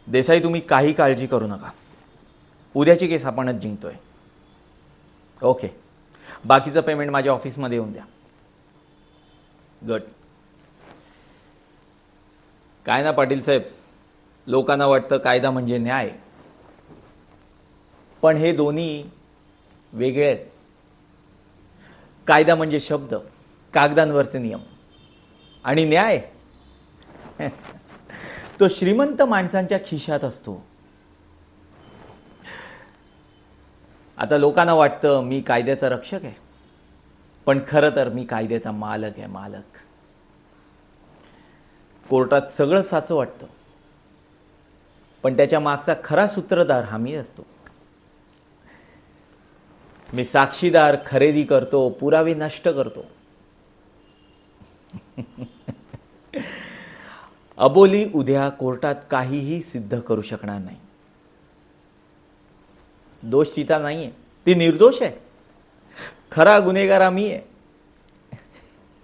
देसाई, तुम्ही काही काळजी करू नका. उद्याची केस आपणच जिंकतोय. ओके, बाकीचं पेमेंट माझ्या ऑफिसमध्ये येऊन द्या. गुड. काय ना पाटील साहेब, लोकांना वाटतं कायदा म्हणजे न्याय, पण हे दोन्ही वेगळे आहेत. कायदा म्हणजे शब्द, कागदांवरचे नियम, आणि न्याय तो श्रीमंत माणसांच्या खिशात असतो. आता लोकांना वाटतं मी कायद्याचा रक्षक आहे, पण खरं तर मी कायद्याचा मालक आहे. मालक. कोर्टात सगळं साचं वाटतं, पण त्याच्या मागचा खरा सूत्रधार हा मी असतो. मी साक्षीदार खरेदी करतो, पुरावे नष्ट करतो. अबोली उद्या कोर्टात काहीही सिद्ध करू शकणार नाही. दोष सीता नाहीये, ती निर्दोष आहे. खरा गुन्हेगार आम्ही आहे.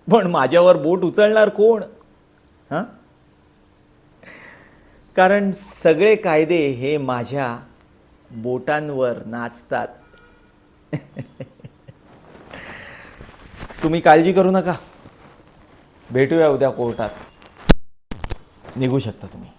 पण माझ्यावर बोट उचलणार कोण? हां, कारण सगळे कायदे हे माझ्या बोटांवर नाचतात. तुम्ही काळजी करू नका, भेटूया उद्या कोर्टात. निघू शकता तुम्ही.